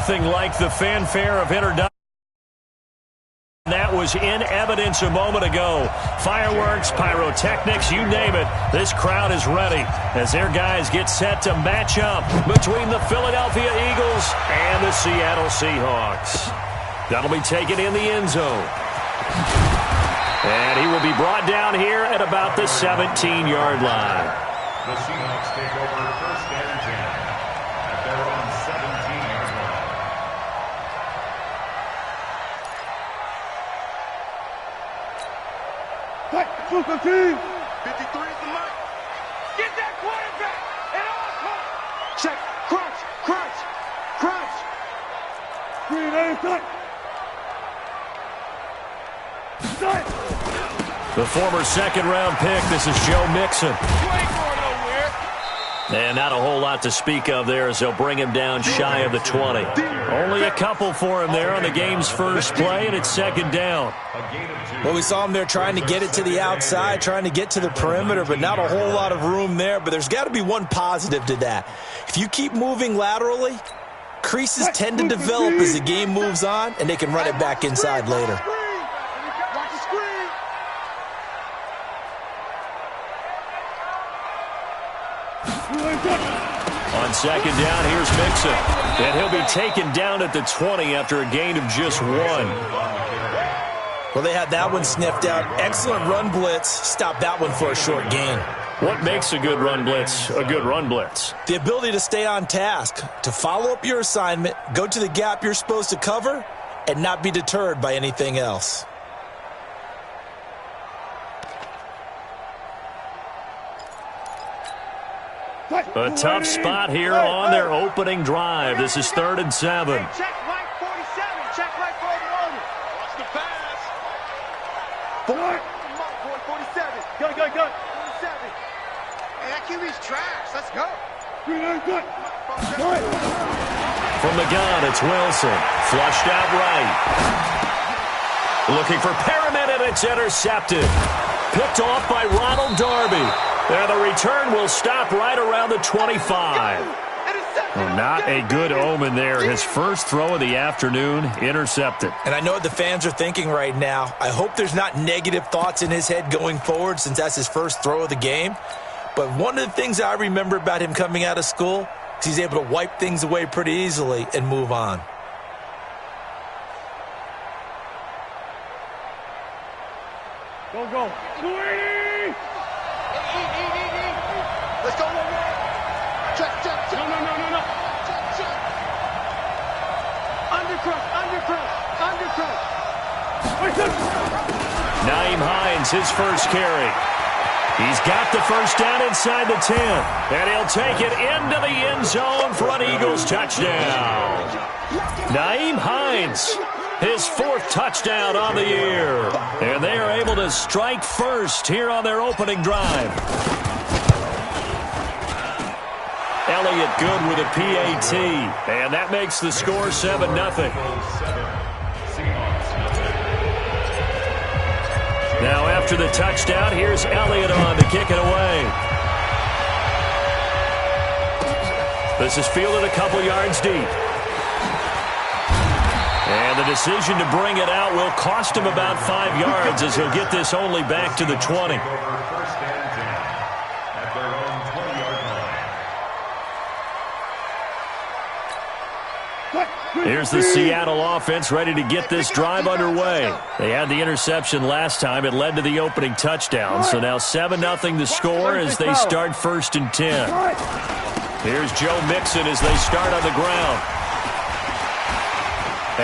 Nothing like the fanfare of introduction. That was in evidence a moment ago. Fireworks, pyrotechnics, you name it. This crowd is ready as their guys get set to match up between the Philadelphia Eagles and the Seattle Seahawks. That'll be taken in the end zone. And he will be brought down here at about the 17-yard line. The Seahawks take over first and 10 at their own 17-yard line. Hey, 53 is the mark. Get that quarterback at all costs. Check. Crunch. Crunch. Crunch. Green, the former second-round pick, this is Joe Mixon. And not a whole lot to speak of there as they'll bring him down shy of the 20. Only a couple for him there on the game's first play, and it's second down. Well, we saw him there trying to get it to the outside, trying to get to the perimeter, but not a whole lot of room there. But there's got to be one positive to that. If you keep moving laterally, creases tend to develop as the game moves on, and they can run it back inside later. On second down, here's Mixon. And he'll be taken down at the 20 after a gain of just 1. Well, they had that one sniffed out. Excellent run blitz. Stop that one for a short gain. What makes a good run blitz a good run blitz? The ability to stay on task, to follow up your assignment, go to the gap you're supposed to cover, and not be deterred by anything else. A tough spot here on their opening drive. This is 3rd and 7. Check right 47. Check right for the Watch the pass. 47. Go. 47. Hey, that QB's trash. Let's go. From the gun, it's Wilson. Flushed out right. Looking for Perriman, and it's intercepted. Picked off by Ronald Darby. And the return will stop right around the 25. Well, not a good omen there. His first throw of the afternoon, intercepted. And I know what the fans are thinking right now. I hope there's not negative thoughts in his head going forward since that's his first throw of the game. But one of the things I remember about him coming out of school is he's able to wipe things away pretty easily and move on. Go. Let's go. Check. No. Check. Undercrush. Naeem Hines, his first carry. He's got the first down inside the 10. And he'll take it into the end zone for an Eagles touchdown. Naeem Hines, his 4th touchdown on the year. And they are able to strike first here on their opening drive. Elliott good with a PAT. And that makes the score 7-0. Now after the touchdown, here's Elliott on to kick it away. This is fielded a couple yards deep. And the decision to bring it out will cost him about 5 yards as he'll get this only back to the 20. Here's the Seattle offense ready to get this drive underway. They had the interception last time. It led to the opening touchdown. So now 7-0 the score as they start 1st and 10. Here's Joe Mixon as they start on the ground.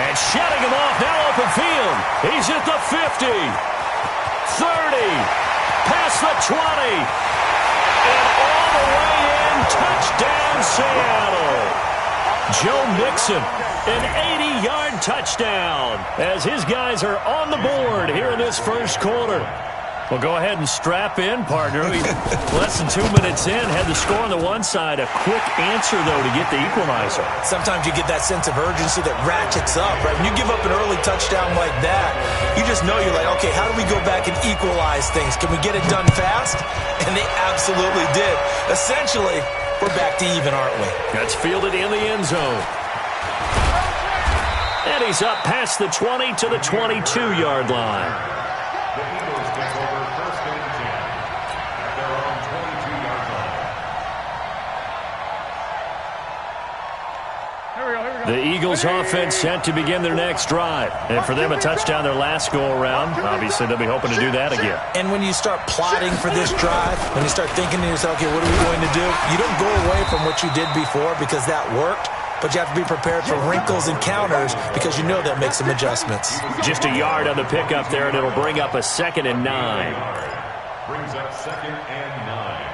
And shutting him off, now open field. He's at the 50, 30, past the 20, and all the way in, touchdown Seattle. Joe Mixon, an 80-yard touchdown as his guys are on the board here in this first quarter. Well, go ahead and strap in, partner. Less than 2 minutes in, had the score on the one side. A quick answer, though, to get the equalizer. Sometimes you get that sense of urgency that ratchets up, right? When you give up an early touchdown like that, you just know you're like, okay, how do we go back and equalize things? Can we get it done fast? And they absolutely did. Essentially, we're back to even, aren't we? That's fielded in the end zone. And he's up past the 20 to the 22-yard line. The Eagles take over first and 10 at their own 22-yard line. The Eagles offense set to begin their next drive. And for them, a touchdown their last go-around. Obviously, they'll be hoping to do that again. And when you start plotting for this drive, when you start thinking to yourself, okay, what are we going to do? You don't go away from what you did before because that worked. But you have to be prepared for wrinkles and counters because you know they'll make some adjustments. Just a yard on the pickup there, and it'll bring up a 2nd and 9. Brings up 2nd and 9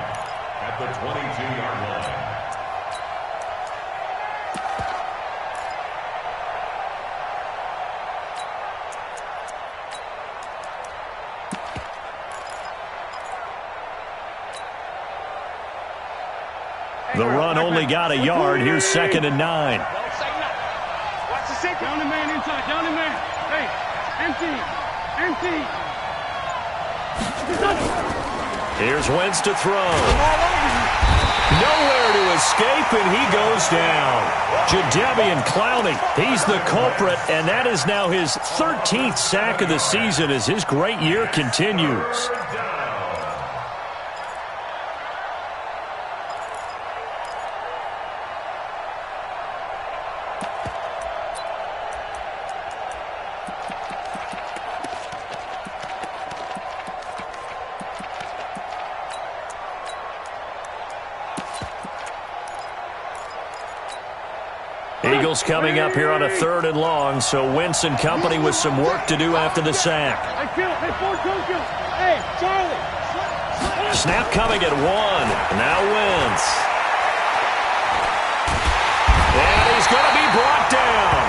at the 22-yard line. The run only got a yard. Here's 2nd and 9. Watch the second. Down the man inside. Down the man. Hey, empty. Empty. Here's Wentz to throw. Nowhere to escape, and he goes down. Jadeveon Clowney, he's the culprit, and that is now his 13th sack of the season as his great year continues. Eagles coming up here on a 3rd and long, so Wentz and company with some work to do after the sack. Hey, Charlie. Snap coming at 1. Now Wentz. And he's going to be brought down.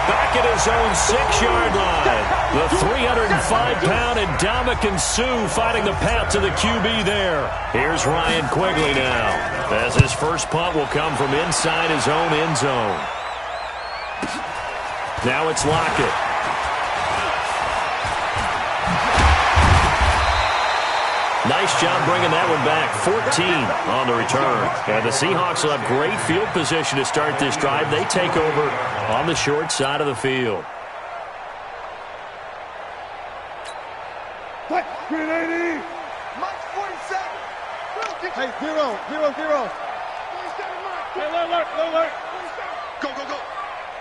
Back at his own 6-yard line. The 305-pound Ndamukong Suh fighting the path to the QB there. Here's Ryan Quigley now, as his first punt will come from inside his own end zone. Now it's Lockett. Nice job bringing that one back. 14 on the return. And the Seahawks will have great field position to start this drive. They take over on the short side of the field. What? 380. Mike 47. Hey, 0, 0, 0. 47 Mike. Hey, alert. Go.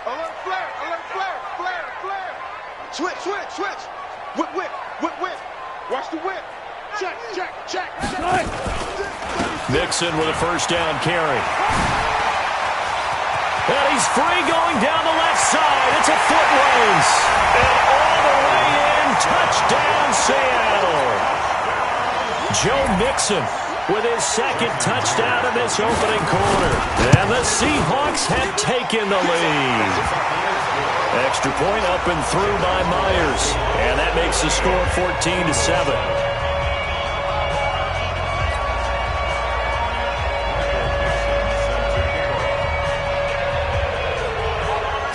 Alert, flare. Switch. Whip. Watch the whip. Check. Mixon with a first down carry. And he's free going down the left side. It's a foot race. And all the way in, touchdown Seattle. Joe Mixon with his 2nd touchdown in this opening quarter. And the Seahawks have taken the lead. Extra point up and through by Myers. And that makes the score 14-7.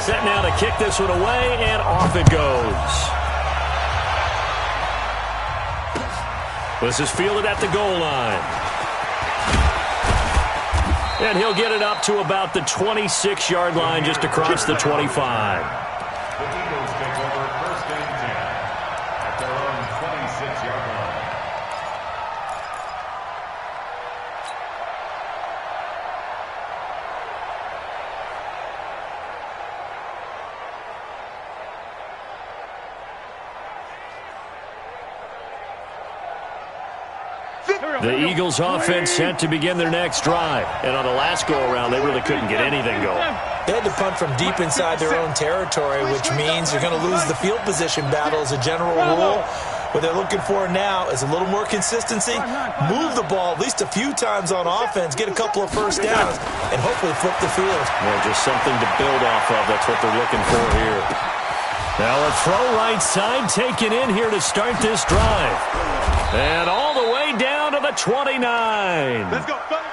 Set now to kick this one away, and off it goes. This is fielded at the goal line. And he'll get it up to about the 26-yard line, just across the 25. The Eagles take over first and 10 at their own 26-yard line. The Eagles offense set to begin their next drive. And on the last go-around, they really couldn't get anything going. They had to punt from deep inside their own territory, which means you're going to lose the field position battle as a general rule. What they're looking for now is a little more consistency, move the ball at least a few times on offense, get a couple of first downs, and hopefully flip the field. Well, just something to build off of. That's what they're looking for here. Now a throw right side taken in here to start this drive. And all the way down to the 29. Let's go, fellas.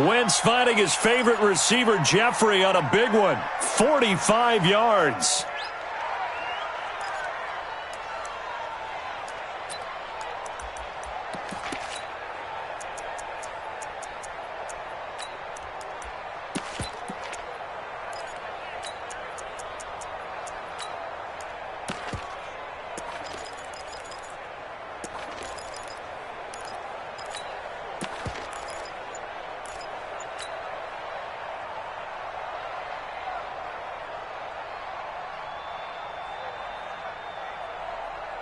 Wentz finding his favorite receiver, Jeffrey, on a big one. 45 yards.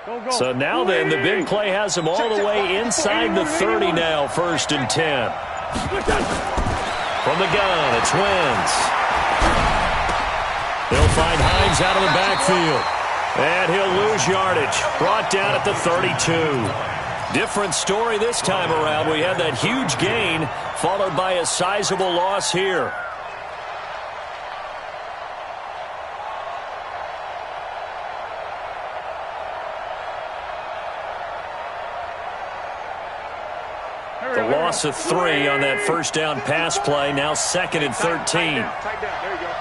So now then, the big play has them all the way inside the 30 now, 1st and 10. From the gun, it's Wentz. They'll find Hines out of the backfield. And he'll lose yardage. Brought down at the 32. Different story this time around. We had that huge gain, followed by a sizable loss here. The loss of 3 on that first down pass play. Now 2nd and 13. Tight down. There you go.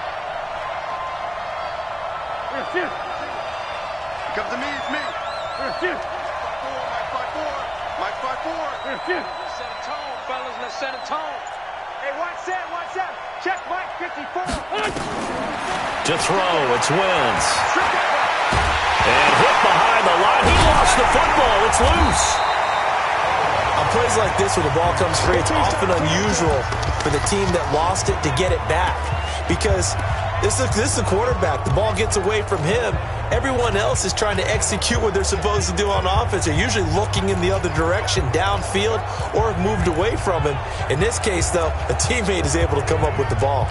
Come to me. It's me. Mike 5-4. Set a tone, fellas. Let's set a tone. Hey, watch that. Check Mike 54. To throw, it's Wentz. And hit behind the line. He lost the football. It's loose. On plays like this where the ball comes free, it's often unusual for the team that lost it to get it back. Because this is the quarterback. The ball gets away from him. Everyone else is trying to execute what they're supposed to do on offense. They're usually looking in the other direction, downfield, or have moved away from him. In this case, though, a teammate is able to come up with the ball.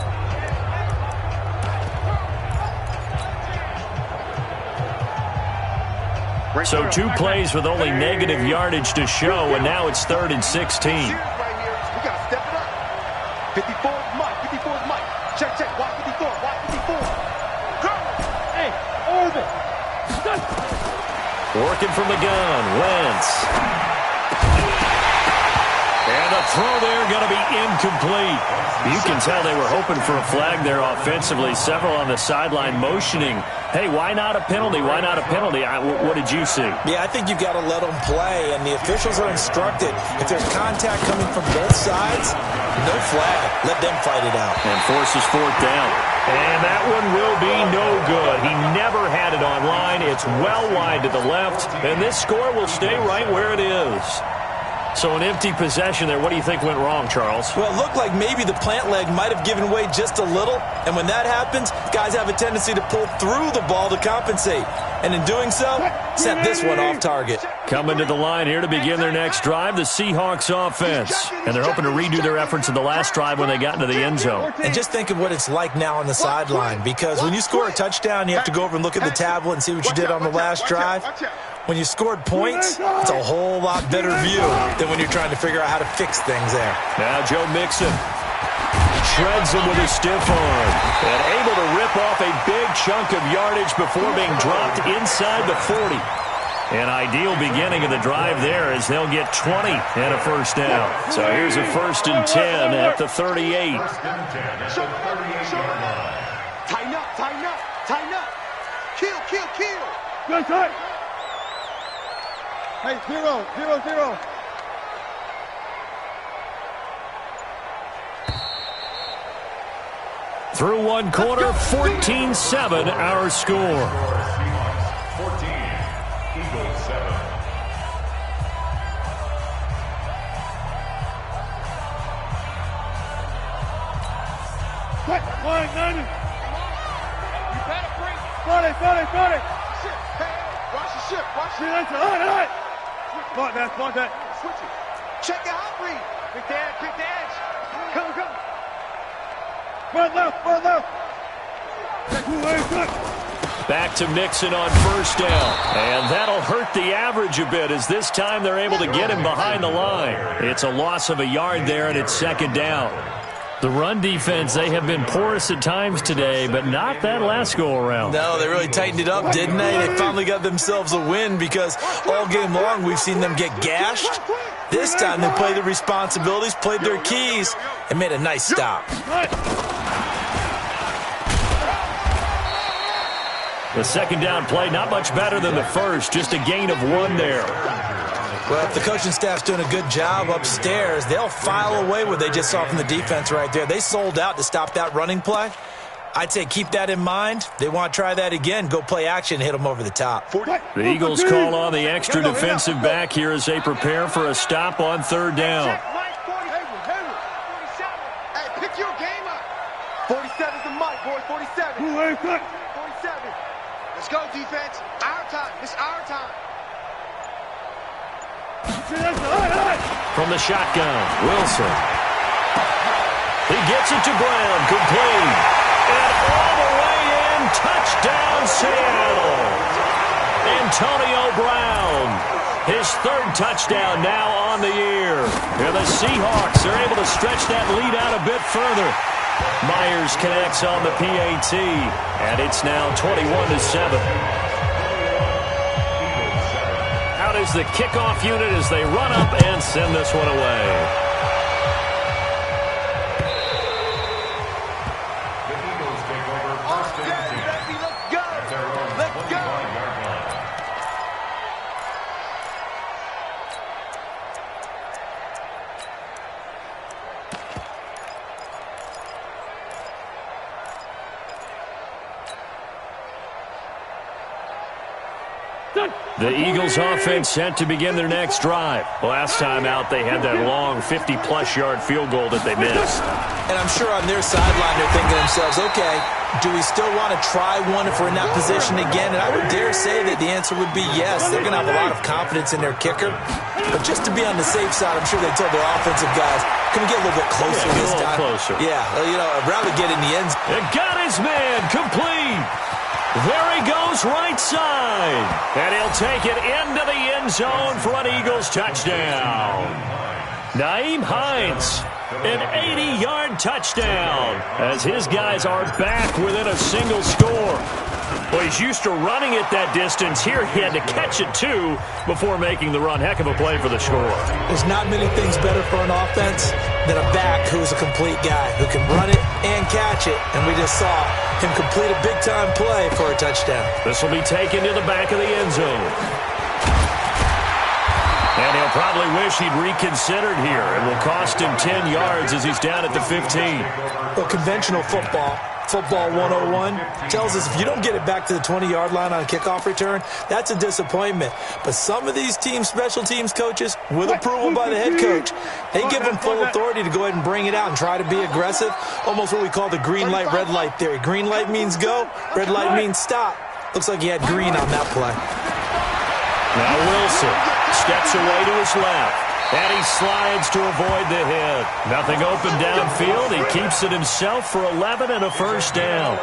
So 2 plays with only negative yardage to show, and now it's 3rd and 16. We got to step it up. 54 is Mike. 54 is Mike. Check. Watch 54. Hey, Orville. Working from the gun, Wentz. And the throw there going to be incomplete. You can tell they were hoping for a flag there offensively. Several on the sideline motioning. Hey, why not a penalty? Why not a penalty? What did you see? Yeah, I think you've got to let them play, and the officials are instructed. If there's contact coming from both sides, no flag. Let them fight it out. And forces 4th down. And that one will be no good. He never had it on line. It's well wide to the left, and this score will stay right where it is. So an empty possession there. What do you think went wrong, Charles? Well, it looked like maybe the plant leg might have given way just a little. And when that happens, guys have a tendency to pull through the ball to compensate. And in doing so, sent this one off target. Coming to the line here to begin their next drive, the Seahawks offense. And they're hoping to redo their efforts in the last drive when they got into the end zone. And just think of what it's like now on the sideline. Because when you score a touchdown, you have to go over and look at the tablet and see what you did on the last drive. When you scored points, it's a whole lot better view than when you're trying to figure out how to fix things there. Now Joe Mixon shreds him with a stiff arm and able to rip off a big chunk of yardage before being dropped inside the 40. An ideal beginning of the drive there as they'll get 20 and a first down. So here's a 1st and 10 at the 38. Tighten up. Kill. Good time. Hey, 0-0-0. Through one quarter, 14-7 our score. 14, Eagles 7. Line 90. You better bring it. 40. Watch the ship. All right. Spot that. Switch it. Check the hot read. Quick the edge. Come. Front left. Back to Mixon on first down. And that'll hurt the average a bit as this time they're able to get him behind the line. It's a loss of a yard there, and it's 2nd down. The run defense, they have been porous at times today, but not that last go-around. No, they really tightened it up, didn't they? They finally got themselves a win because all game long we've seen them get gashed. This time they played their responsibilities, played their keys, and made a nice stop. The 2nd down play, not much better than the first, just a gain of 1 there. Well, if the coaching staff's doing a good job upstairs, they'll file away what they just saw from the defense right there. They sold out to stop that running play. I'd say keep that in mind. They want to try that again, go play action, hit them over the top. The Eagles call on the extra defensive back here as they prepare for a stop on 3rd down. Hey, pick your game up. 47's the Mike, boy. 47. 47. Let's go, defense. Our time. It's our time. From the shotgun, Wilson. He gets it to Brown, complete. And all the way in, touchdown Seattle. Antonio Brown, his third touchdown now on the year. And the Seahawks are able to stretch that lead out a bit further. Myers connects on the PAT, and it's now 21-7. Out is the kickoff unit as they run up and send this one away. The Eagles take over first and 10. Let's go. At their own Let's go. 25-yard line. The Eagles offense set to begin their next drive. Last time out, they had that long 50-plus yard field goal that they missed. And I'm sure on their sideline they're thinking to themselves, okay, do we still want to try one if we're in that position again? And I would dare say that the answer would be yes. They're going to have a lot of confidence in their kicker. But just to be on the safe side, I'm sure they told their offensive guys, can we get a little bit closer this time? Closer. Yeah, you know, I'd rather get in the end zone. It got his man complete. There he goes right side. And he'll take it into the end zone for an Eagles touchdown. Nyheim Hines, an 80-yard touchdown as his guys are back within a single score. Well, he's used to running it that distance. Here he had to catch it, too, before making the run. Heck of a play for the score. There's not many things better for an offense than a back who's a complete guy, who can run it and catch it. And we just saw him complete a big-time play for a touchdown. This will be taken to the back of the end zone. And he'll probably wish he'd reconsidered here. It will cost him 10 yards as he's down at the 15. Well, conventional football 101, tells us if you don't get it back to the 20-yard line on a kickoff return, that's a disappointment. But some of these teams, special teams coaches, with approval by the head coach, they give them full authority to go ahead and bring it out and try to be aggressive, almost what we call the green light, red light theory. Green light means go, red light means stop. Looks like he had green on that play. Now Wilson steps away to his left. And he slides to avoid the hit. Nothing open downfield. He keeps it himself for 11 and a first down.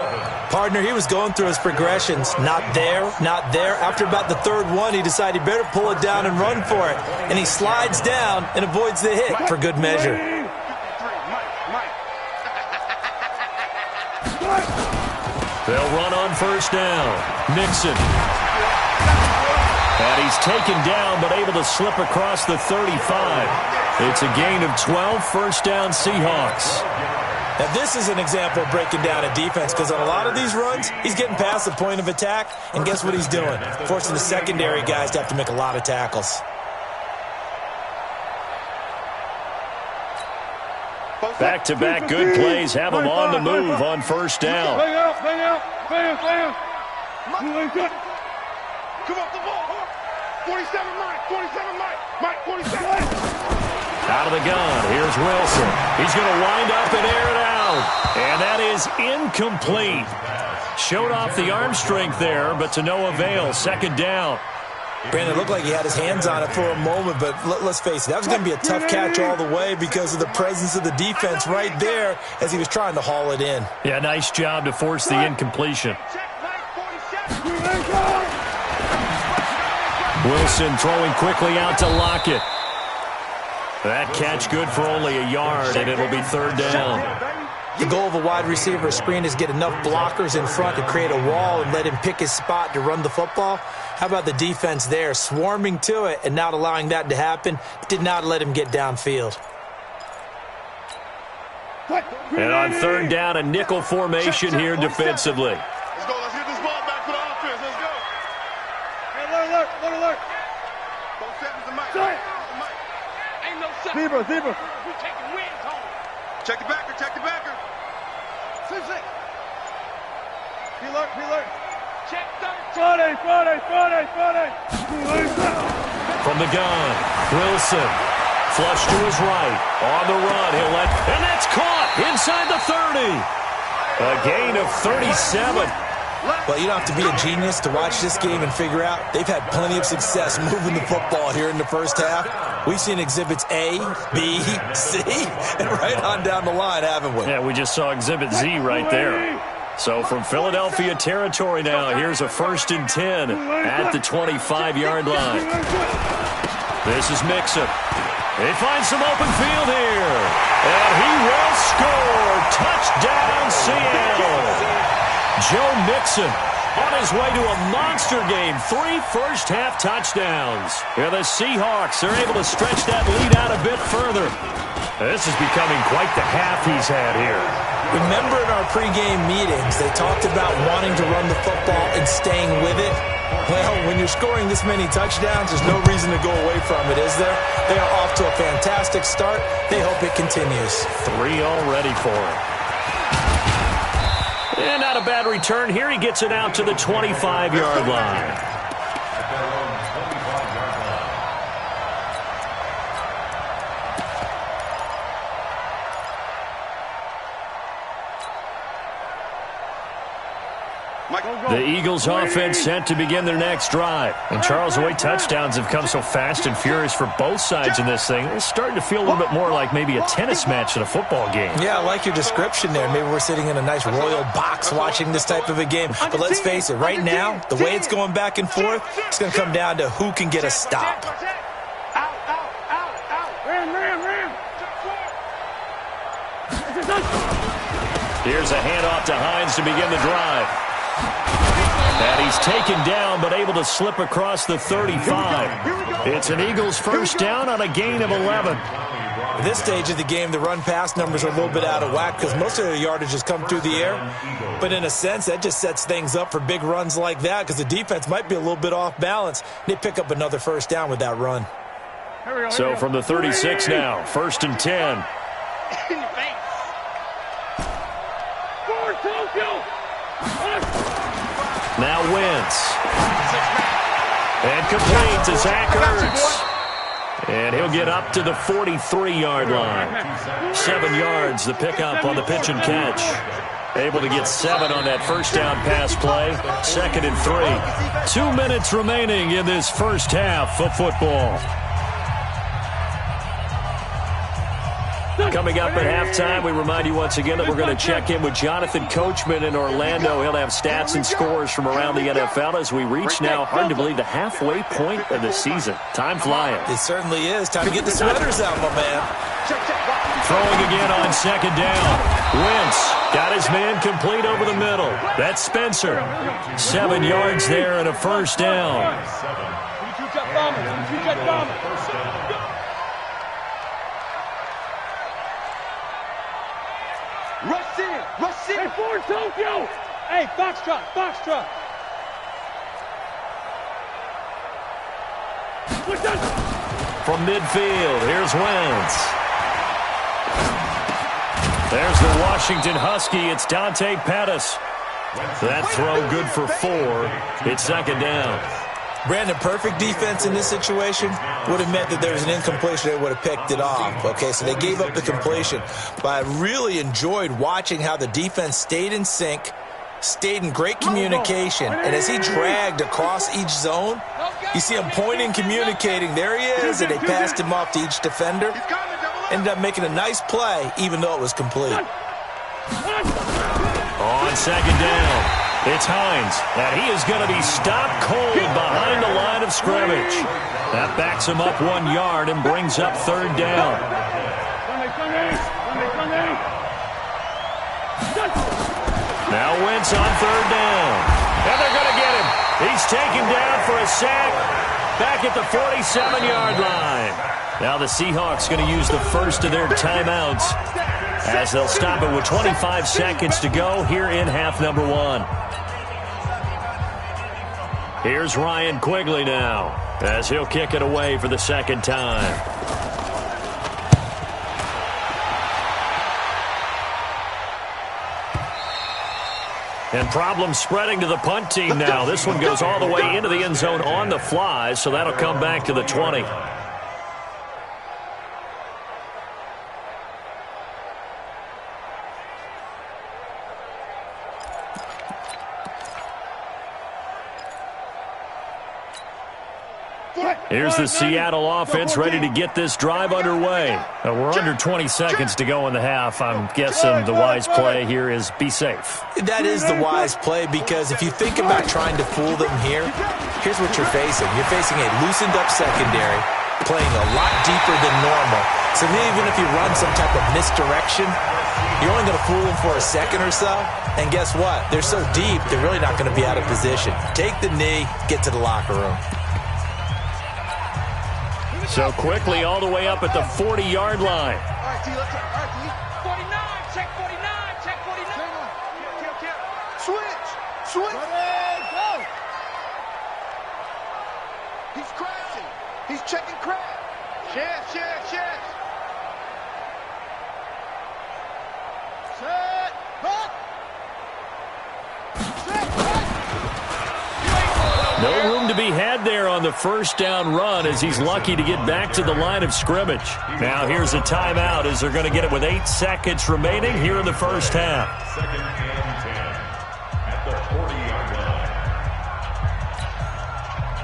Partner, he was going through his progressions. Not there, not there. After about the third one, he decided he better pull it down and run for it. And he slides down and avoids the hit for good measure. They'll run on first down. Mixon. And he's taken down, but able to slip across the 35. It's a gain of 12, first down Seahawks. Now, this is an example of breaking down a defense, because on a lot of these runs, he's getting past the point of attack, and guess what he's doing? Forcing the secondary guys to have to make a lot of tackles. Back-to-back good plays have him on the move on first down. Bang out, bang out, bang, bang. Come off the ball. 47 Mike, 47 Mike, 47. Out of the gun, here's Wilson. He's going to wind up and air it out. And that is incomplete. Showed off the arm strength there, but to no avail. Second down. Brandon, it looked like he had his hands on it for a moment, but let's face it, that was going to be a tough catch all the way because of the presence of the defense right there as he was trying to haul it in. Yeah, nice job to force the incompletion. Wilson throwing quickly out to Lockett. That catch good for only a yard, and it'll be third down. The goal of a wide receiver screen is get enough blockers in front to create a wall and let him pick his spot to run the football. How about the defense there, swarming to it and not allowing that to happen? Did not let him get downfield. And on third down, a nickel formation here defensively. Let's go. Let's get this ball back for the offense. Let's go. Hey, alert. Both sevens to Mike. Ain't no seven. Zebra. We taking wins home. Check the backer. Six. Be alert. Check 30. Friday. From the gun, Wilson. Flush to his right. On the run, and that's caught inside the 30. A gain of 37. Well, you don't have to be a genius to watch this game and figure out they've had plenty of success moving the football here in the first half. We've seen exhibits A, B, C, and right on down the line, haven't we? Yeah, we just saw exhibit Z right there. So from Philadelphia territory now, here's a 1st and 10 at the 25-yard line. This is Mixon. He finds some open field here. And he will score. Touchdown, Seattle. Joe Mixon on his way to a monster game. 3 first-half touchdowns. Yeah, the Seahawks are able to stretch that lead out a bit further. This is becoming quite the half he's had here. Remember in our pregame meetings, they talked about wanting to run the football and staying with it? Well, when you're scoring this many touchdowns, there's no reason to go away from it, is there? They are off to a fantastic start. They hope it continues. 3 already for him. And not a bad return here. He gets it out to the 25-yard line. The Eagles offense set to begin their next drive. And Charles, the way touchdowns have come so fast and furious for both sides in this thing, it's starting to feel a little bit more like maybe a tennis match than a football game. Yeah, I like your description there. Maybe we're sitting in a nice royal box watching this type of a game. But let's face it, right now, the way it's going back and forth, it's going to come down to who can get a stop. Here's a handoff to Hines to begin the drive. And he's taken down, but able to slip across the 35. It's an Eagles first down on a gain of 11. At this stage of the game, the run-pass numbers are a little bit out of whack because most of their yardage has come through the air. But in a sense, that just sets things up for big runs like that because the defense might be a little bit off balance. They pick up another first down with that run. So from the 36 now, 1st and 10. Now Wentz. And complete to Zach Ertz. And he'll get up to the 43-yard line. 7 yards, the pickup on the pitch and catch. Able to get 7 on that first down pass play. 2nd and 3. 2 minutes remaining in this first half of football. Coming up at halftime, we remind you once again that we're going to check in with Jonathan Coachman in Orlando. He'll have stats and scores from around the NFL as we reach now, hard to believe, the halfway point of the season. Time flying. It certainly is. Time to get the sweaters out, my man. Throwing again on 2nd down. Wentz got his man complete over the middle. That's Spencer. 7 yards there and a first down. Rush in! Hey, Ford, Tokyo! Hey, Foxtrot! From midfield, here's Wentz. There's the Washington Husky. It's Dante Pettis. That throw good for 4. It's 2nd down. Brandon, perfect defense in this situation would have meant that there was an incompletion. They would have picked it off. Okay, so they gave up the completion. But I really enjoyed watching how the defense stayed in sync, stayed in great communication. And as he dragged across each zone, you see him pointing, communicating. There he is, and they passed him off to each defender. Ended up making a nice play, even though it was complete. On 2nd down. It's Hines, and he is going to be stopped cold behind the line of scrimmage. That backs him up 1 yard and brings up 3rd down. Now Wentz on 3rd down. And they're going to get him. He's taken down for a sack back at the 47-yard line. Now the Seahawks going to use the first of their timeouts as they'll stop it with 25 seconds to go here in half number 1. Here's Ryan Quigley now as he'll kick it away for the 2nd time. And problems spreading to the punt team now. This one goes all the way into the end zone on the fly, so that'll come back to the 20. Here's the Seattle offense ready to get this drive underway. We're under 20 seconds to go in the half. I'm guessing the wise play here is be safe. That is the wise play, because if you think about trying to fool them here, here's what you're facing. You're facing a loosened up secondary, playing a lot deeper than normal. So even if you run some type of misdirection, you're only going to fool them for a second or so. And guess what? They're so deep, they're really not going to be out of position. Take the knee, get to the locker room. So quickly all the way up at the 40-yard line. All right, T, let's go. All right, T. 49, check 49, check 49. Switch, switch. Go. He's crashing. He's checking crash. Yes. Set, back. Set, back. No room to be had there on the first down run, as he's lucky to get back to the line of scrimmage. Now here's a timeout as they're going to get it with 8 seconds remaining here in the first half. Second and 10 at the 40-yard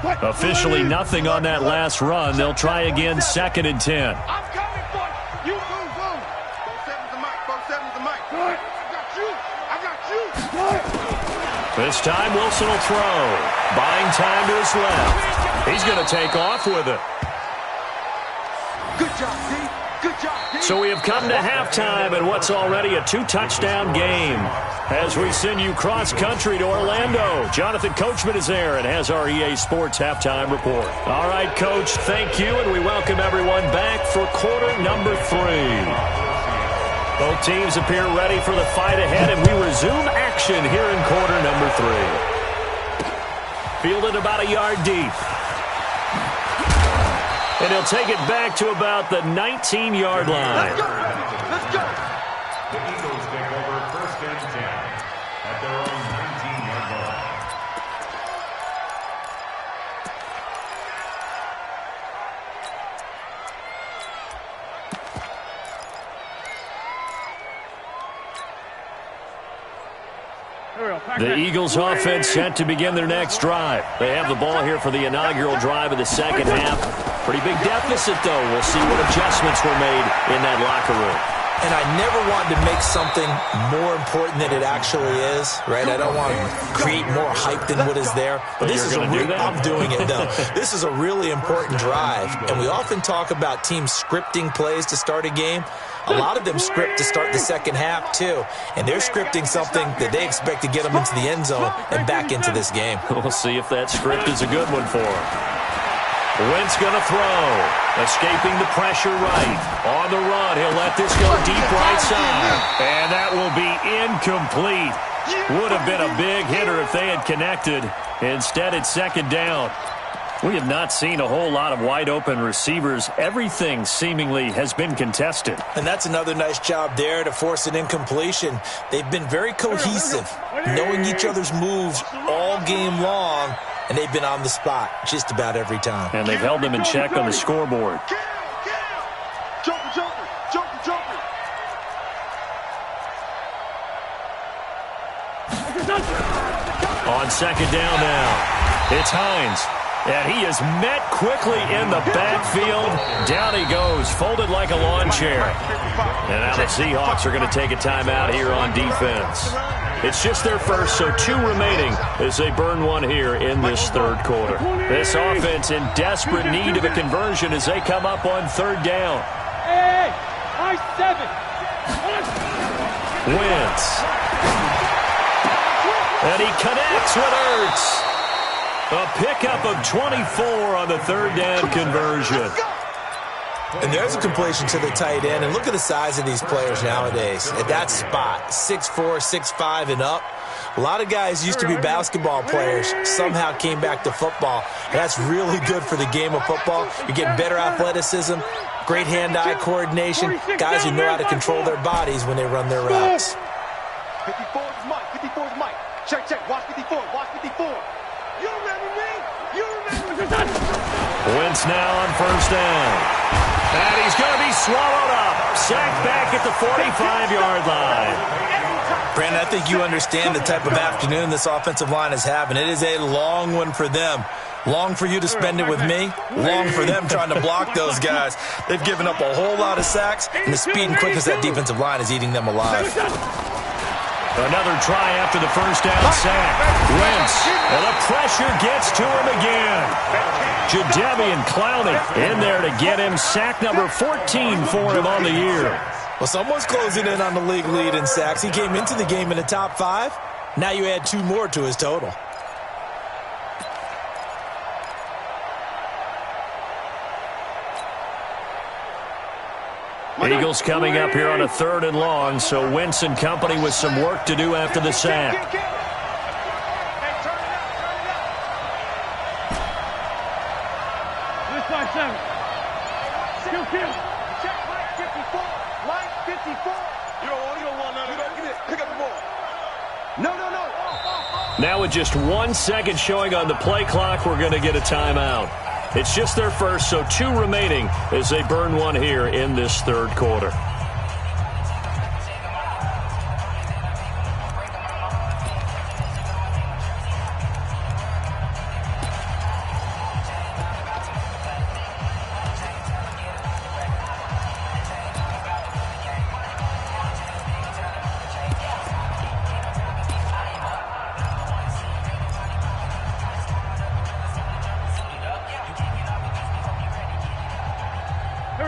line. Officially nothing on that last run. They'll try again, second and 10. I'm coming for you. You move. 47's the mic. 47's the mic. I got you. This time Wilson will throw. Buying time to his left. He's going to take off with it. Good job, D. Good job, D. So we have come to halftime in what's already a 2-touchdown game. As we send you cross-country to Orlando, Jonathan Coachman is there and has our EA Sports halftime report. All right, Coach, thank you, and we welcome everyone back for quarter number 3. Both teams appear ready for the fight ahead, and we resume action here in quarter number 3. Fielded about a yard deep. And he'll take it back to about the 19-yard line. Let's go. The Eagles take over first and 10 at their own 19-yard line. The Eagles offense set to begin their next drive. They have the ball here for the inaugural drive of the second half. Pretty big deficit, though. We'll see what adjustments were made in that locker room. And I never want to make something more important than it actually is, right? I don't want to create more hype than what is there. But this is I'm doing it, though. This is a really important drive. And we often talk about teams scripting plays to start a game. A lot of them script to start the second half, too. And they're scripting something that they expect to get them into the end zone and back into this game. We'll see if that script is a good one for them. Wentz going to throw. Escaping the pressure right. On the run, he'll let this go deep right side. And that will be incomplete. Would have been a big hitter if they had connected. Instead, it's second down. We have not seen a whole lot of wide-open receivers. Everything seemingly has been contested. And that's another nice job there to force an incompletion. They've been very cohesive, knowing each other's moves all game long, and they've been on the spot just about every time. And they've held them in check on the scoreboard. Joker. On second down now, it's Hines. And he is met quickly in the backfield. Down he goes, folded like a lawn chair. And now the Seahawks are going to take a timeout here on defense. It's just their first, so 2 remaining as they burn one here in this third quarter. This offense in desperate need of a conversion as they come up on third down. Hey, I 7. Wentz. And he connects with Ertz. A pickup of 24 on the third down conversion. And there's a completion to the tight end. And look at the size of these players nowadays. At that spot, 6'4", 6'5", and up. A lot of guys used to be basketball players, somehow came back to football. And that's really good for the game of football. You're getting better athleticism, great hand-eye coordination, guys who know how to control their bodies when they run their routes. 54's Mike. 54's Mike. Check. Watch 54. Watch 54. You remember me? Wentz now on first down. And he's going to be swallowed up. Sacked back at the 45-yard line. Brandon, I think you understand the type of afternoon this offensive line is having. It is a long one for them. Long for you to spend it with me, long for them trying to block those guys. They've given up a whole lot of sacks, and the speed and quickness of that defensive line is eating them alive. Another try after the first down sack. Wentz, and the pressure gets to him again. Jadeveon Clowney in there to get him sack number 14 for him on the year. Well, someone's closing in on the league lead in sacks. He came into the game in the top 5. Now you add 2 more to his total. Eagles coming up here on a 3rd and long, so Wentz and company with some work to do after the sack. Now with just 1 second showing on the play clock, we're going to get a timeout. It's just their first, so 2 remaining as they burn one here in this 3rd quarter.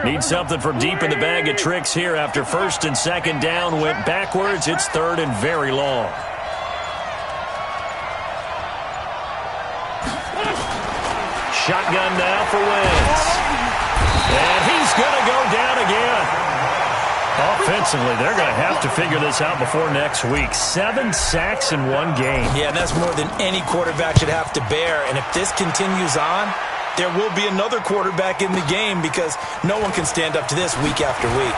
Need something from deep in the bag of tricks here after 1st and 2nd down went backwards. It's 3rd and very long. Shotgun now for Wentz. And he's going to go down again. Offensively, they're going to have to figure this out before next week. 7 sacks in 1 game. Yeah, and that's more than any quarterback should have to bear. And if this continues on, there will be another quarterback in the game because no one can stand up to this week after week.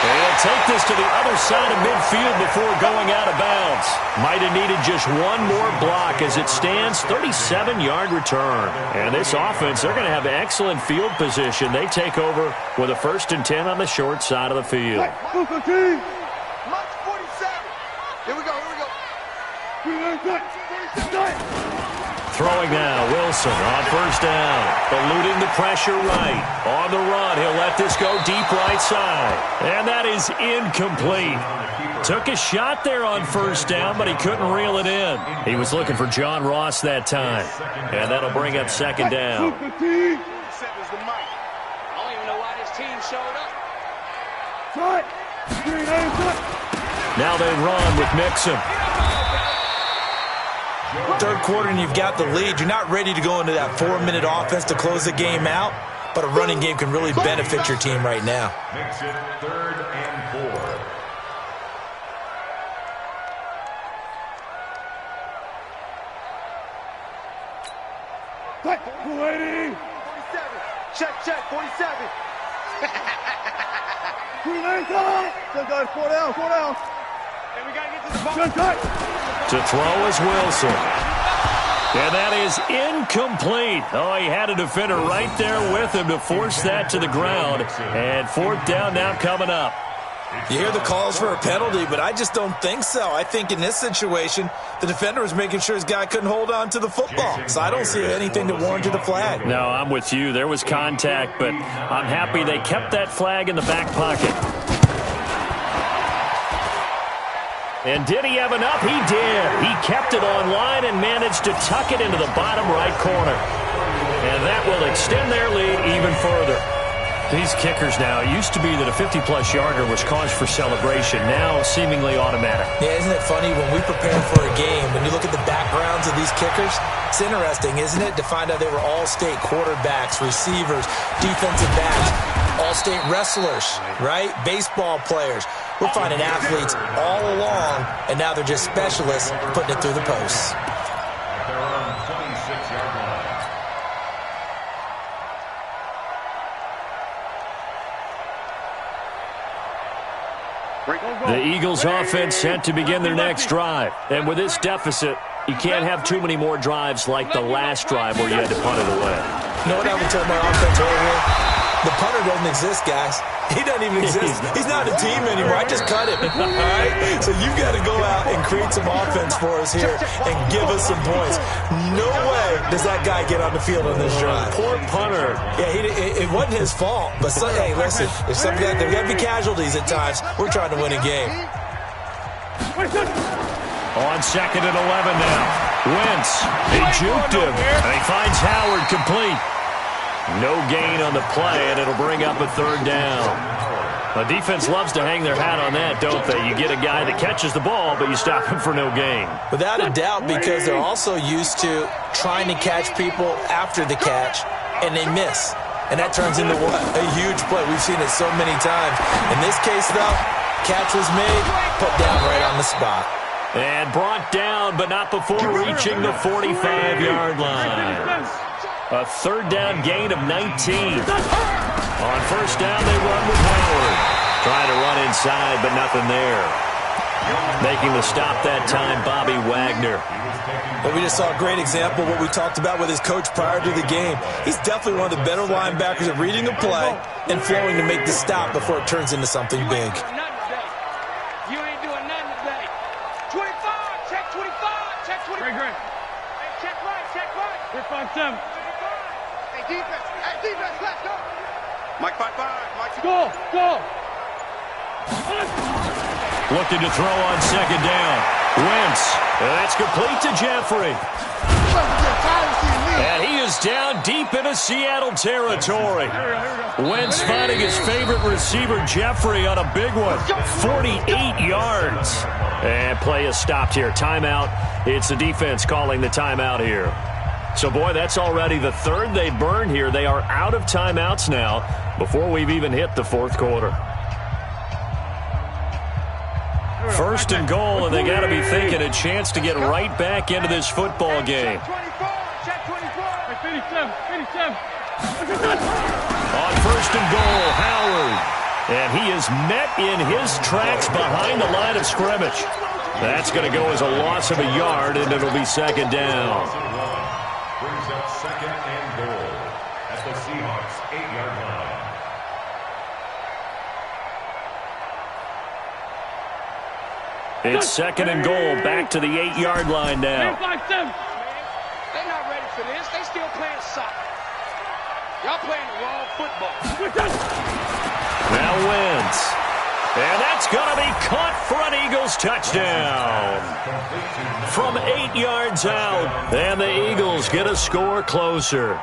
They'll take this to the other side of midfield before going out of bounds. Might have needed just 1 more block as it stands, 37-yard return. And this offense, they're going to have excellent field position. They take over with a 1st and 10 on the short side of the field. March 47. Here we go, Throwing now, Wilson on 1st down. Eluding the pressure right. On the run, he'll let this go deep right side. And that is incomplete. Took a shot there on 1st down, but he couldn't reel it in. He was looking for John Ross that time. And that'll bring up 2nd down. I don't even know why this team showed up. Now they run with Mixon. 3rd quarter and you've got the lead. You're not ready to go into that 4-minute offense to close the game out, but a running game can really benefit your team right now. Makes it 3rd and 4. 47. Check, 47. 4 down. And we got to get to the ball. To throw is Wilson. And that is incomplete. Oh, he had a defender right there with him to force that to the ground. And 4th down now coming up. You hear the calls for a penalty, but I just don't think so. I think in this situation, the defender was making sure his guy couldn't hold on to the football. So I don't see anything to warrant a flag. No, I'm with you. There was contact, but I'm happy they kept that flag in the back pocket. And did he have enough? He did. He kept it on line and managed to tuck it into the bottom right corner. And that will extend their lead even further. These kickers now, it used to be that a 50-plus yarder was cause for celebration. Now seemingly automatic. Yeah, isn't it funny when we prepare for a game, when you look at the backgrounds of these kickers, it's interesting, isn't it, to find out they were all-state quarterbacks, receivers, defensive backs, all-state wrestlers, right? Baseball players. We're finding athletes all along, and now they're just specialists putting it through the posts. They're on 26-yard line. The Eagles offense set to begin their next drive. And with this deficit, you can't have too many more drives like the last drive where you had to punt it away. You know what I would tell my offense earlier? The punter doesn't exist, guys. He doesn't even exist. He's not a team anymore. I just cut him. All right? So you've got to go out and create some offense for us here and give us some points. No way does that guy get on the field on this drive. Poor punter. Yeah, it wasn't his fault. But, hey, listen, there's got to be casualties at times. We're trying to win a game. On 2nd and 11 now. Wentz, he juked him, and he finds Howard complete. No gain on the play, and it'll bring up a 3rd down. The defense loves to hang their hat on that, don't they? You get a guy that catches the ball, but you stop him for no gain. Without a doubt, because they're also used to trying to catch people after the catch, and they miss. And that turns into what? A huge play. We've seen it so many times. In this case, though, catch was made, put down right on the spot. And brought down, but not before reaching the 45-yard line. A 3rd down gain of 19. On 1st down, they run with Howard. Trying to run inside, but nothing there. Making the stop that time, Bobby Wagner. Well, we just saw a great example of what we talked about with his coach prior to the game. He's definitely one of the better linebackers at reading a play and flowing to make the stop before it turns into something big. You ain't doing nothing today. 25, check 25, check 25. Great. Hey, check right. 5-7. Hey, defense, let's go. Mike 5-5, Mike. Go. Looking to throw on 2nd down. Wentz, that's complete to Jeffrey. And he is down deep into Seattle territory. Wentz finding his favorite receiver, Jeffrey, on a big one. 48 yards. And play is stopped here. Timeout. It's the defense calling the timeout here. So, boy, that's already the 3rd they burned here. They are out of timeouts now before we've even hit the 4th quarter. 1st and goal, and they got to be thinking a chance to get right back into this football game. On 1st and goal, Howard. And he is met in his tracks behind the line of scrimmage. That's going to go as a loss of a yard, and it'll be 2nd down. Brings up 2nd and goal at the Seahawks 8-yard line. It's 2nd and goal, back to the 8-yard line now. They're not ready for this. They still playing soccer. Y'all playing the wrong football. Now Wentz. And that's going to be caught for an Eagles touchdown. From 8 yards out, and the Eagles get a score closer.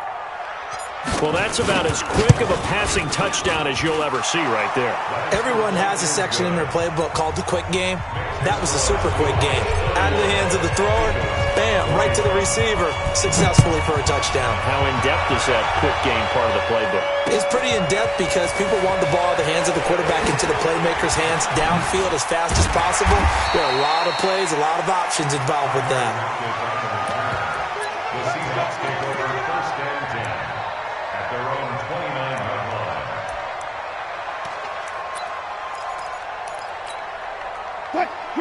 Well, that's about as quick of a passing touchdown as you'll ever see right there. Everyone has a section in their playbook called the quick game. That was a super quick game. Out of the hands of the thrower, bam, right to the receiver, successfully for a touchdown. How in-depth is that quick game part of the playbook? It's pretty in-depth because people want the ball out of the hands of the quarterback into the playmaker's hands downfield as fast as possible. There are a lot of plays, a lot of options involved with that. The Seahawks take over 1st and 10 at their own 29-yard line.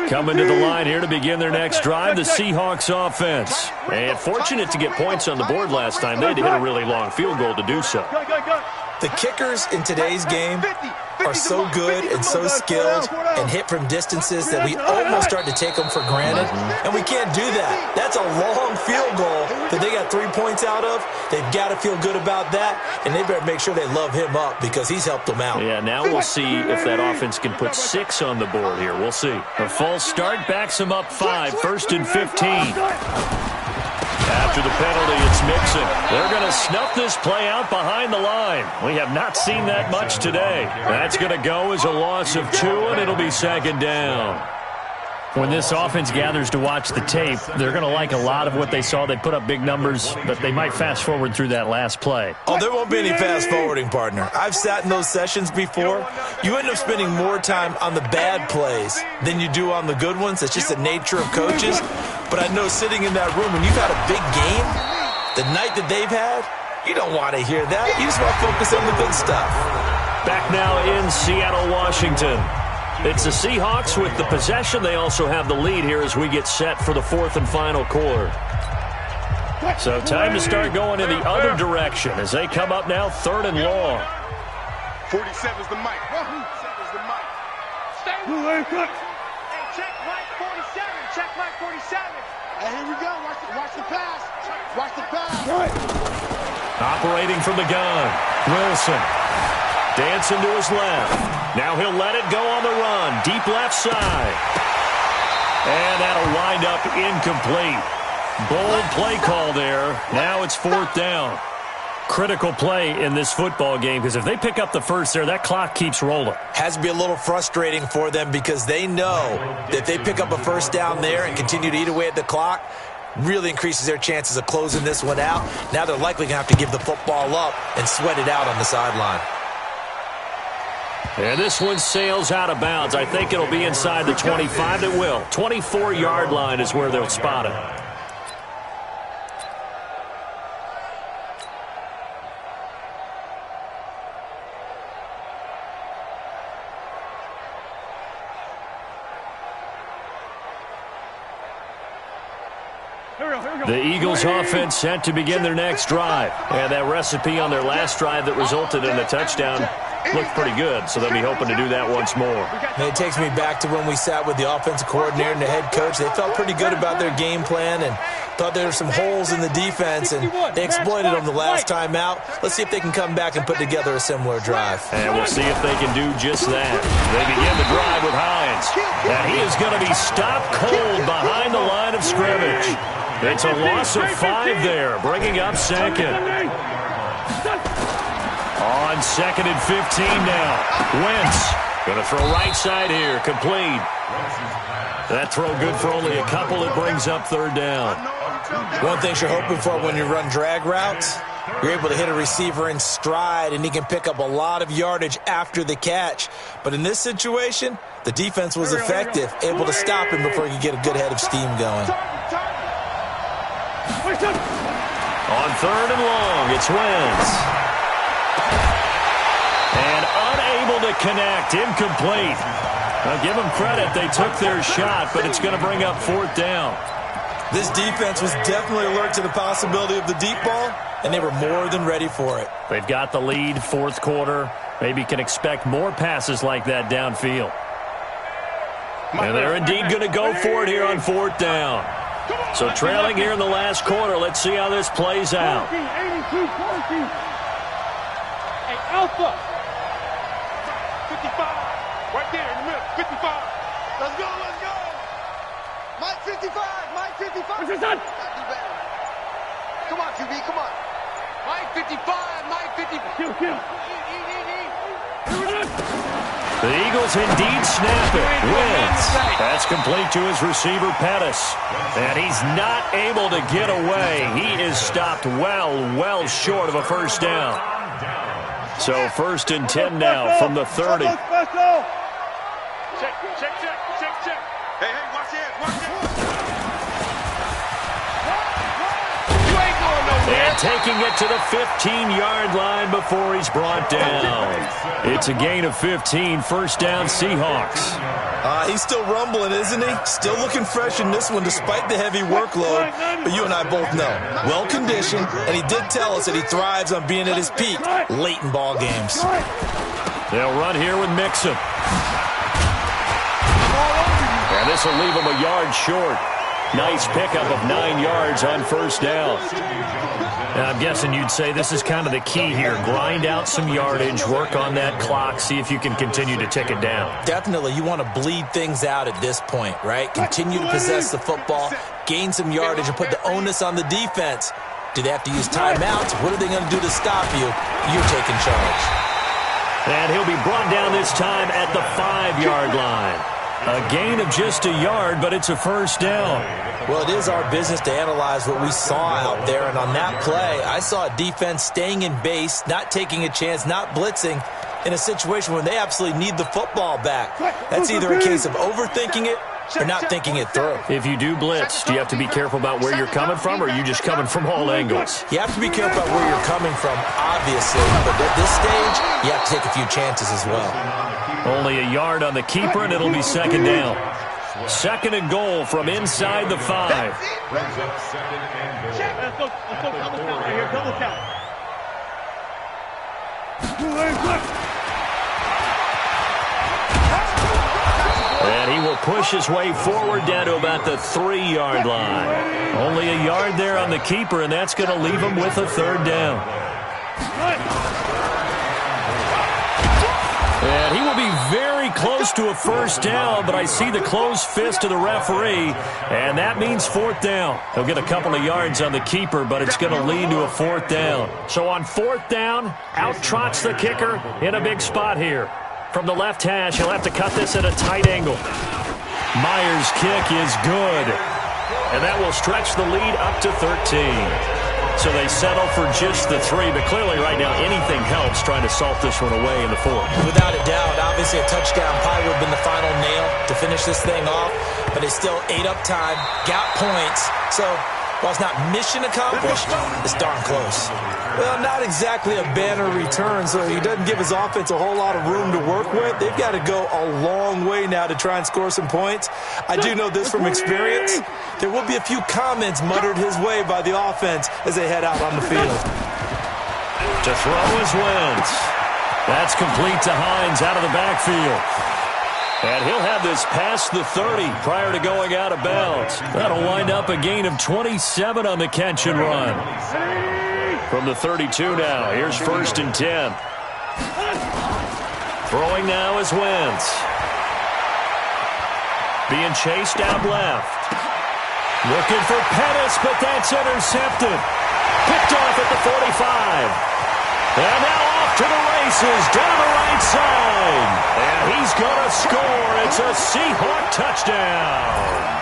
Coming to the line here to begin their next drive, the Seahawks offense. And fortunate to get points on the board last time. They had to hit a really long field goal to do so. The kickers in today's game are so good and so skilled and hit from distances that we almost start to take them for granted. And we can't do that. That's a long field goal that they got 3 points out of. They've got to feel good about that, and they better make sure they love him up because he's helped them out. Yeah, now we'll see if that offense can put 6 on the board here. We'll see. A false start backs them up 5, 1st and 15. After the penalty, it's Mixon. They're going to snuff this play out behind the line. We have not seen that much today. That's going to go as a loss of 2, and it'll be 2nd down. When this offense gathers to watch the tape, they're going to like a lot of what they saw. They put up big numbers, but they might fast forward through that last play. Oh, there won't be any fast forwarding, partner. I've sat in those sessions before. You end up spending more time on the bad plays than you do on the good ones. It's just the nature of coaches. But I know sitting in that room, when you've had a big game, the night that they've had, you don't want to hear that. You just want to focus on the good stuff. Back now in Seattle, Washington. It's the Seahawks with the possession. They also have the lead here as we get set for the 4th and final quarter. So time to start going in the other direction as they come up now 3rd and long. 47's the mic. 47's the mic. Stay. Hey, check right 47. Check right 47. Hey, here we go. Watch the pass. Watch the pass. Operating from the gun, Wilson. Dancing to his left. Now he'll let it go on the run. Deep left side. And that'll wind up incomplete. Bold play call there. Now it's 4th down. Critical play in this football game because if they pick up the first there, that clock keeps rolling. Has to be a little frustrating for them because they know that if they pick up a first down there and continue to eat away at the clock, really increases their chances of closing this one out. Now they're likely going to have to give the football up and sweat it out on the sideline. And this one sails out of bounds. I think it'll be inside the 25. It will. 24-yard line is where they'll spot it. The Eagles offense set to begin their next drive. And that recipe on their last drive that resulted in a touchdown looked pretty good, so they'll be hoping to do that once more. And it takes me back to when we sat with the offensive coordinator and the head coach. They felt pretty good about their game plan and thought there were some holes in the defense, and they exploited them the last time out. Let's see if they can come back and put together a similar drive. And we'll see if they can do just that. They begin the drive with Hines. And he is going to be stopped cold behind the line of scrimmage. It's a loss of 5 there, bringing up second. On 2nd and 15 now. Wentz going to throw right side here, complete. That throw good for only a couple. It brings up 3rd down. One thing you're hoping for when you run drag routes, you're able to hit a receiver in stride, and he can pick up a lot of yardage after the catch. But in this situation, the defense was effective, able to stop him before he could get a good head of steam going. On 3rd and long, it's Wentz. And unable to connect, incomplete. I'll give them credit, they took their shot, but it's going to bring up 4th down. This defense was definitely alert to the possibility of the deep ball, and they were more than ready for it. They've got the lead, 4th quarter. Maybe can expect more passes like that downfield. And they're indeed going to go for it here on 4th down. So trailing here in the last quarter, let's see how this plays out. 82-14. Hey, Alpha. 55. Right there in the middle. 55. Let's go, let's go. Mike 55, Mike 55. What's this done? Come on, QB, come on. Mike 55, Mike 55. Kill. The Eagles indeed snap it. Wentz. That's complete to his receiver, Pettis. And he's not able to get away. He is stopped well short of a first down. So 1st and 10 now from the 30. Check. Hey, watch it. You ain't going nowhere. And taking it to the 15-yard line before he's brought down. It's a gain of 15, 1st down Seahawks. He's still rumbling, isn't he? Still looking fresh in this one despite the heavy workload. But you and I both know, well-conditioned, and he did tell us that he thrives on being at his peak late in ball games. They'll run here with Mixon. And this will leave him a yard short. Nice pickup of 9 yards on 1st down. And I'm guessing you'd say this is kind of the key here. Grind out some yardage, work on that clock, see if you can continue to tick it down. Definitely, you want to bleed things out at this point, right? Continue to possess the football, gain some yardage, and put the onus on the defense. Do they have to use timeouts? What are they going to do to stop you? You're taking charge. And he'll be brought down this time at the 5-yard line. A gain of just a yard, but it's a 1st down. Well, it is our business to analyze what we saw out there, and on that play, I saw a defense staying in base, not taking a chance, not blitzing, in a situation where they absolutely need the football back. That's either a case of overthinking it or not thinking it through. If you do blitz, do you have to be careful about where you're coming from, or are you just coming from all angles? You have to be careful about where you're coming from, obviously, but at this stage, you have to take a few chances as well. Only a yard on the keeper, and it'll be 2nd down. 2nd and goal from inside the 5. Brings up 2nd and goal. Let's go double count right here. Double count. push his way forward down to about the 3-yard line. Only a yard there on the keeper, and that's going to leave him with a 3rd down. And he will be very close to a 1st down, but I see the closed fist of the referee, and that means 4th down. He'll get a couple of yards on the keeper, but it's going to lead to a 4th down. So on 4th down, out trots the kicker in a big spot here. From the left hash, he'll have to cut this at a tight angle. Myers' kick is good, and that will stretch the lead up to 13. So they settle for just the 3, but clearly right now anything helps trying to salt this one away in the 4th. Without a doubt, obviously a touchdown probably would have been the final nail to finish this thing off, but it's still ate up time, got points, so while it's not mission accomplished, it's darn close. Well, not exactly a banner return, so he doesn't give his offense a whole lot of room to work with. They've got to go a long way now to try and score some points. I do know this from experience. There will be a few comments muttered his way by the offense as they head out on the field. To throw is Wentz. That's complete to Hines out of the backfield. And he'll have this past the 30 prior to going out of bounds. That'll wind up a gain of 27 on the catch and run. From the 32 now, here's 1st and 10. Throwing now is Wentz. Being chased out left. Looking for Pettis, but that's intercepted. Picked off at the 45. And now off to the races, down the right side. And he's going to score. It's a Seahawk touchdown.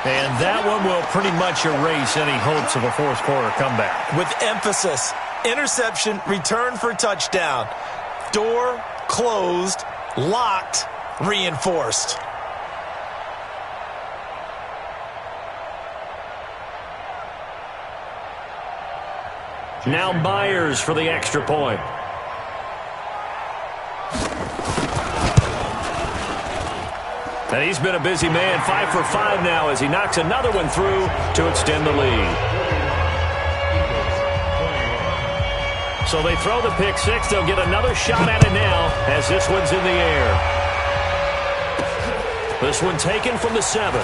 And that one will pretty much erase any hopes of a 4th quarter comeback. With emphasis, interception, return for touchdown. Door closed, locked, reinforced. Now Myers for the extra point. And he's been a busy man, 5 for 5 now as he knocks another one through to extend the lead. So they throw the pick 6. They'll get another shot at it now as this one's in the air. This one taken from the 7.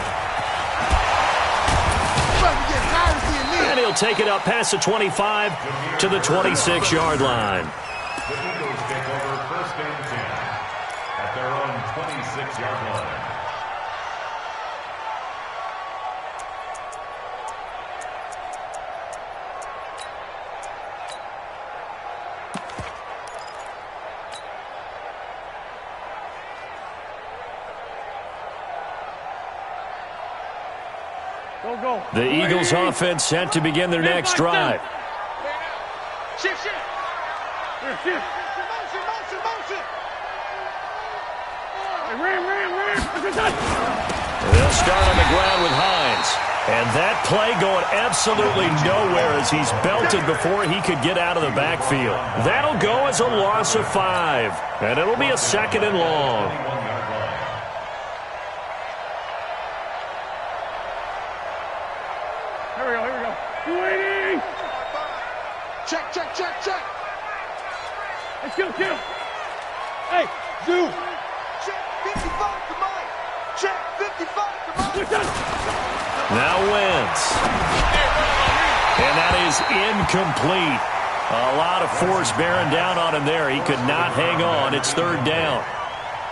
And he'll take it up past the 25 to the 26-yard line. The Eagles take over 1st and 10 at their own 26-yard line. The Eagles offense set to begin their next drive. Shift. Motion. They'll start on the ground with Hines. And that play going absolutely nowhere as he's belted before he could get out of the backfield. That'll go as a loss of 5. And it'll be a 2nd and long. Check. Let's go. Hey, Zoo. Check 55 to Mike. Check 55 to Mike. Now Wentz. And that is incomplete. A lot of force bearing down on him there. He could not hang on. It's 3rd down.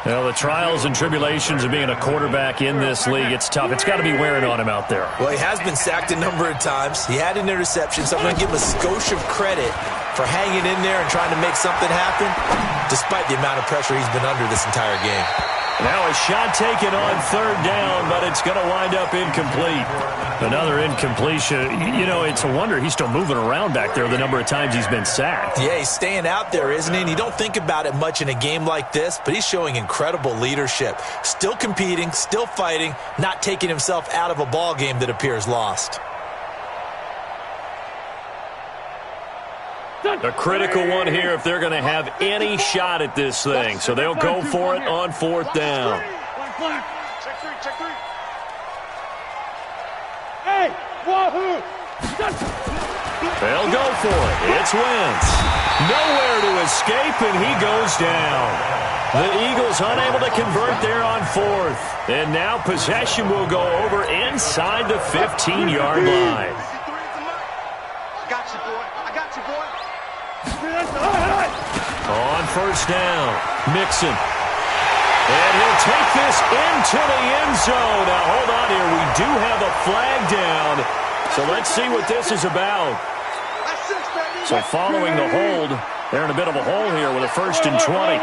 Well, the trials and tribulations of being a quarterback in this league, it's tough. It's got to be wearing on him out there. Well, he has been sacked a number of times. He had an interception, so I'm going to give him a skosh of credit for hanging in there and trying to make something happen, despite the amount of pressure he's been under this entire game. Now a shot taken on 3rd down, but it's going to wind up incomplete. Another incompletion. You know, it's a wonder he's still moving around back there the number of times he's been sacked. Yeah, he's staying out there, isn't he? And you don't think about it much in a game like this, but he's showing incredible leadership. Still competing, still fighting, not taking himself out of a ball game that appears lost. A critical one here if they're going to have any shot at this thing. So they'll go for it on 4th down. Check 3. Hey, wahoo! They'll go for it. It's Wentz. Nowhere to escape, and he goes down. The Eagles unable to convert there on fourth. And now possession will go over inside the 15-yard line. I got you, boy. I got you, boy. On first down, Mixon. And he'll take this into the end zone. Now, hold on here. We do have a flag down. So let's see what this is about. So following the hold, they're in a bit of a hole here with a 1st and 20.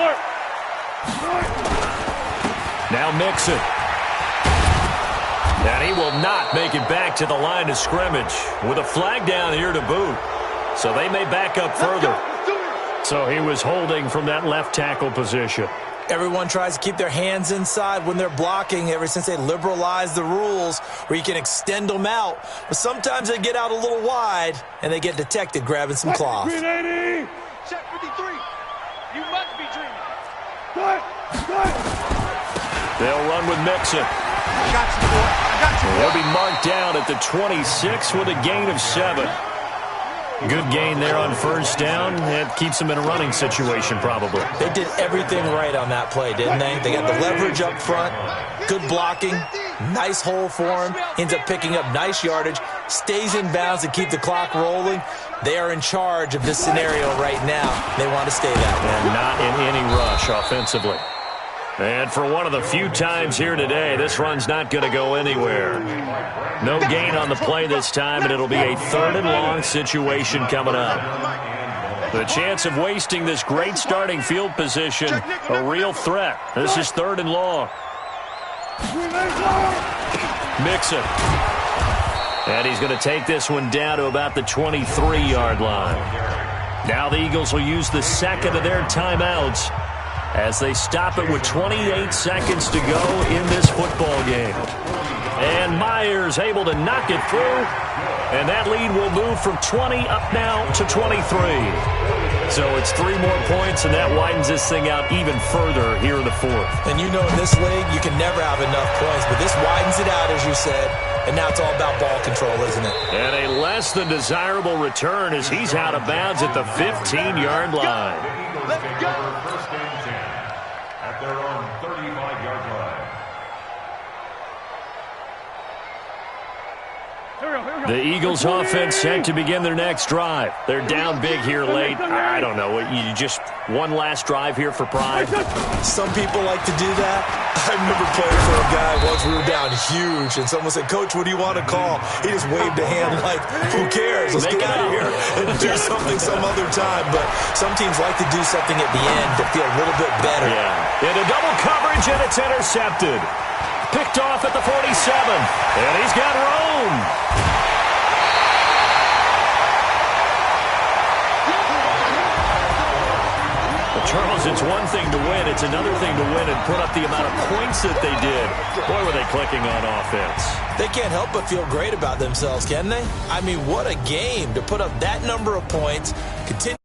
Now Mixon. And he will not make it back to the line of scrimmage with a flag down here to boot. So they may back up further. So he was holding from that left tackle position. Everyone tries to keep their hands inside when they're blocking ever since they liberalized the rules where you can extend them out. But sometimes they get out a little wide and they get detected grabbing some cloth. Check 53. You must be dreaming. They'll run with Mixon. I got you, boy. I got you, boy. They'll be marked down at the 26 with a gain of 7. Good gain there on first down. It keeps them in a running situation, probably. They did everything right on that play, didn't they? They got the leverage up front, good blocking, nice hole for him, ends up picking up nice yardage, stays in bounds to keep the clock rolling. They are in charge of this scenario right now. They want to stay that way. And not in any rush offensively. And for one of the few times here today, this run's not going to go anywhere. No gain on the play this time, and it'll be a 3rd and long situation coming up. The chance of wasting this great starting field position, a real threat. This is 3rd and long. Mixon. And he's going to take this one down to about the 23-yard line. Now the Eagles will use the second of their timeouts as they stop it with 28 seconds to go in this football game. And Myers able to knock it through, and that lead will move from 20 up now to 23. So it's 3 more points, and that widens this thing out even further here in the 4th. And you know in this league, you can never have enough points, but this widens it out, as you said, and now it's all about ball control, isn't it? And a less than desirable return as he's out of bounds at the 15-yard line. Let's go. First and 10 at their own 35-yard line. The Eagles offense set to begin their next drive. They're down big here late. I don't know. You just one last drive here for pride? Some people like to do that. I remember playing for a guy once we were down huge, and someone said, "Coach, what do you want to call?" He just waved a hand like, "Who cares? Let's get out of here and do something some other time." But some teams like to do something at the end to feel a little bit better. Yeah. Into double coverage, and it's intercepted. Picked off at the 47, and he's got room. Charles, it's one thing to win. It's another thing to win and put up the amount of points that they did. Boy, were they clicking on offense. They can't help but feel great about themselves, can they? I mean, what a game to put up that number of points. Continue